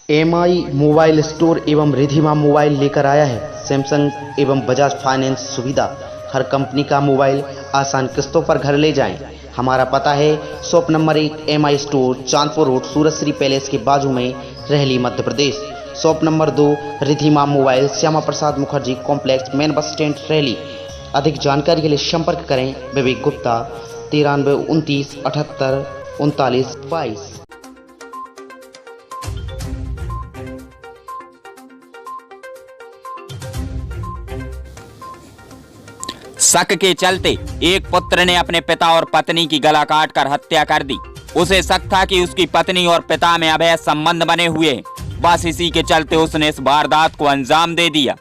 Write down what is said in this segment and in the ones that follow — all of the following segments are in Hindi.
एमआई मोबाइल स्टोर एवं रिधिमा मोबाइल लेकर आया है सैमसंग एवं बजाज फाइनेंस सुविधा। हर कंपनी का मोबाइल आसान किस्तों पर घर ले जाएं। हमारा पता है shop number 1 MI store, Chandpur road, Surajshri palace के बाजू में, Rahli, Madhya Pradesh. Shop number 2 Ridhima mobile, Shyama Prasad Mukherjee complex, main bus stand, Rahli. अधिक जानकारी के लिए संपर्क करें विवेक गुप्ता 93 29 78 39 22। शक के चलते एक पुत्र ने अपने पिता और पत्नी की गला काटकर हत्या कर दी। उसे शक था कि उसकी पत्नी और पिता में अवैध संबंध बने हुए हैं। बस इसी के चलते उसने इस वारदात को अंजाम दे दिया।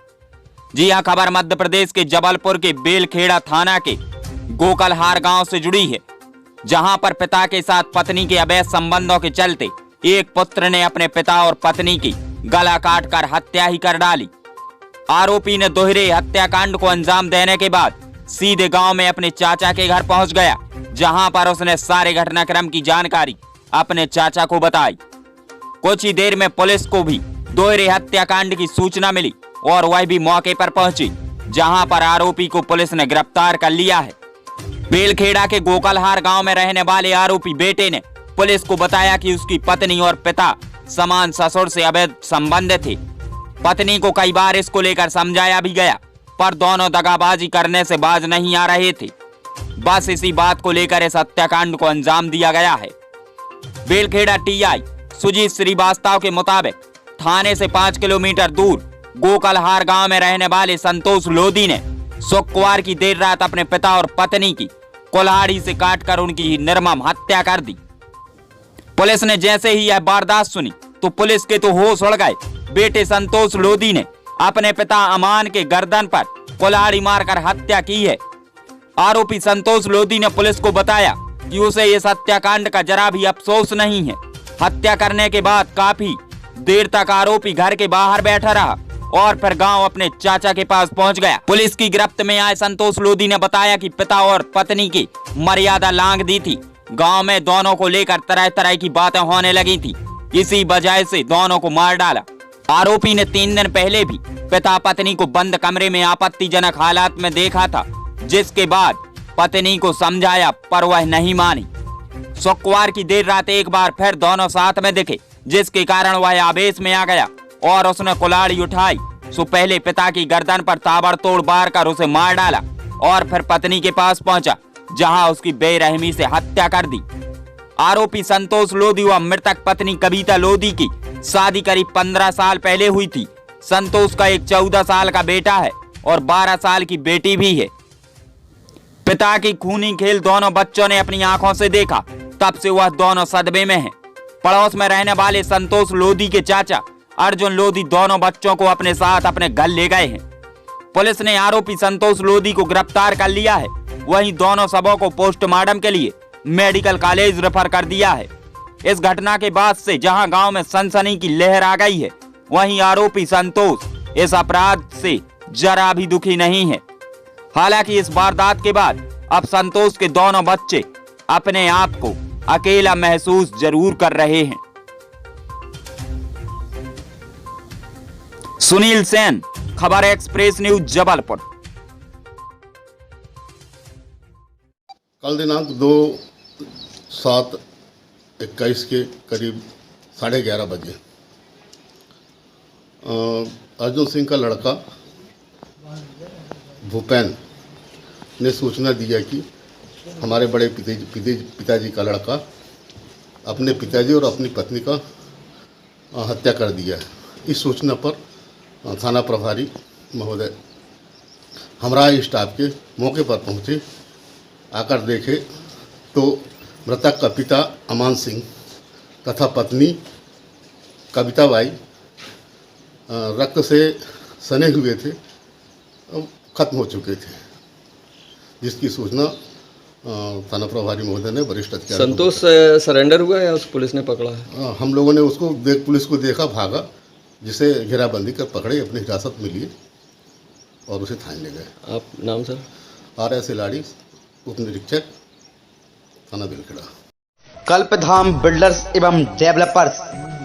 जी हां, खबर मध्य प्रदेश के जबलपुर के बेलखेड़ा थाना के गोकलहार गांव से जुड़ी है, जहां पर पिता के साथ पत्नी के अवैध संबंधों के चलते एक पुत्र ने अपने पिता और पत्नी की गला काटकर हत्या ही कर डाली। आरोपी ने दोहरे हत्याकांड को अंजाम देने के बाद सीधे गांव में अपने चाचा के घर पहुंच गया, जहां पर उसने सारे घटनाक्रम की जानकारी अपने चाचा को बताई। कुछ ही देर में पुलिस को भी दोहरे हत्याकांड की सूचना मिली और वह भी मौके पर पहुंची, जहां पर आरोपी को पुलिस ने गिरफ्तार कर लिया है। बेलखेड़ा के गोकलहार गांव में रहने वाले आरोपी बेटे ने पुलिस को बताया कि उसकी पत्नी और पिता समान ससुर से अवैध संबंध थे। पत्नी को कई बार इसको लेकर समझाया भी गया, पर दोनों दगाबाजी करने से बाज नहीं आ रहे थे। बस इसी बात को लेकर इस हत्याकांड को अंजाम दिया गया है। बेलखेड़ा टीआई सुजीत श्रीवास्तव के मुताबिक थाने से 5 किलोमीटर दूर गोकलहार गांव में रहने वाले संतोष लोधी ने शुक्रवार की देर रात अपने पिता और पत्नी की कुल्हाड़ी से काटकर उनकी निर्मम हत्या कर दी। पुलिस ने जैसे ही यह वारदात सुनी तो पुलिस के तो होश उड़ गए। बेटे संतोष लोधी ने अपने पिता अमान के गर्दन पर कुल्हाड़ी मारकर हत्या की है। आरोपी संतोष लोधी ने पुलिस को बताया कि उसे इस हत्याकांड का जरा भी अफसोस नहीं है। हत्या करने के बाद काफी देर तक आरोपी घर के बाहर बैठा रहा और फिर गांव अपने चाचा के पास पहुंच गया। पुलिस की गिरफ्त में आए संतोष लोधी ने बताया कि पिता और पत्नी की मर्यादा लांघ दी थी। गांव में दोनों को लेकर तरह तरह की बातें होने लगी थी। इसी वजह से दोनों को मार डाला। आरोपी ने 3 दिन पहले भी पिता पत्नी को बंद कमरे में आपत्तिजनक हालात में देखा था, जिसके बाद पत्नी को समझाया पर वह नहीं मानी। शुक्रवार की देर रात एक बार फिर दोनों साथ में दिखे, जिसके कारण वह आवेश में आ गया और उसने कुल्हाड़ी उठाई सो पहले पिता की गर्दन पर ताबड़तोड़ वार कर उसे मार डाला और फिर पत्नी के पास पहुंचा, जहां उसकी बेरहमी से हत्या कर दी। आरोपी संतोष लोधी व मृतक पत्नी कविता लोधी की शादी करीब 15 साल पहले हुई थी। संतोष का एक 14 साल का बेटा है और 12 साल की बेटी भी है। पिता की खूनी खेल दोनों बच्चों ने अपनी आंखों से देखा, तब से वह दोनों सदमे में हैं। पड़ोस में रहने वाले संतोष लोधी के चाचा अर्जुन लोधी दोनों बच्चों को अपने साथ अपने घर ले गए हैं। पुलिस ने आरोपी संतोष लोधी को गिरफ्तार कर लिया है। वहीं दोनों शवों को पोस्टमार्टम के लिए मेडिकल कॉलेज रेफर कर दिया है। इस घटना के बाद से जहां गांव में सनसनी की लहर आ गई है, वहीं आरोपी संतोष इस अपराध से जरा भी दुखी नहीं है। हालांकि इस वारदात के बाद अब संतोष के दोनों बच्चे अपने आप को अकेला महसूस जरूर कर रहे हैं। सुनील सेन, खबर एक्सप्रेस न्यूज, जबलपुर। कल दिनांक 2/7/21 के करीब 11:30 बजे अर्जुन सिंह का लड़का भूपेन ने सूचना दिया कि हमारे बड़े पिताजी का लड़का अपने पिताजी और अपनी पत्नी का हत्या कर दिया है। इस सूचना पर थाना प्रभारी महोदय हमरा स्टाफ के मौके पर पहुंचे। आकर देखे तो मृतक का पिता अमान सिंह तथा पत्नी कविता बाई रक्त से सने हुए थे, खत्म हो चुके थे, जिसकी सूचना थाना प्रभारी महोदय ने वरिष्ठ अधिकारी। संतोष सरेंडर हुआ या उस पुलिस ने पकड़ा है? हम लोगों ने उसको पुलिस को देखा, भागा, जिसे घेराबंदी कर पकड़े, अपनी हिरासत में लिए और उसे थाने ले गए। आप नाम सर? RS लाड़ी, उप निरीक्षक, थाना बेलखेड़ा। कल्पधाम बिल्डर्स एवं डेवलपर्स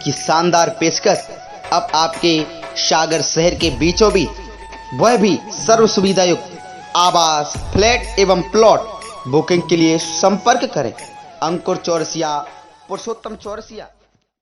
की शानदार पेशकश अब आपके सागर शहर के बीचों बीच, वह भी सर्व सुविधा युक्त आवास, फ्लैट एवं प्लॉट। बुकिंग के लिए संपर्क करें अंकुर चौरसिया, पुरुषोत्तम चौरसिया।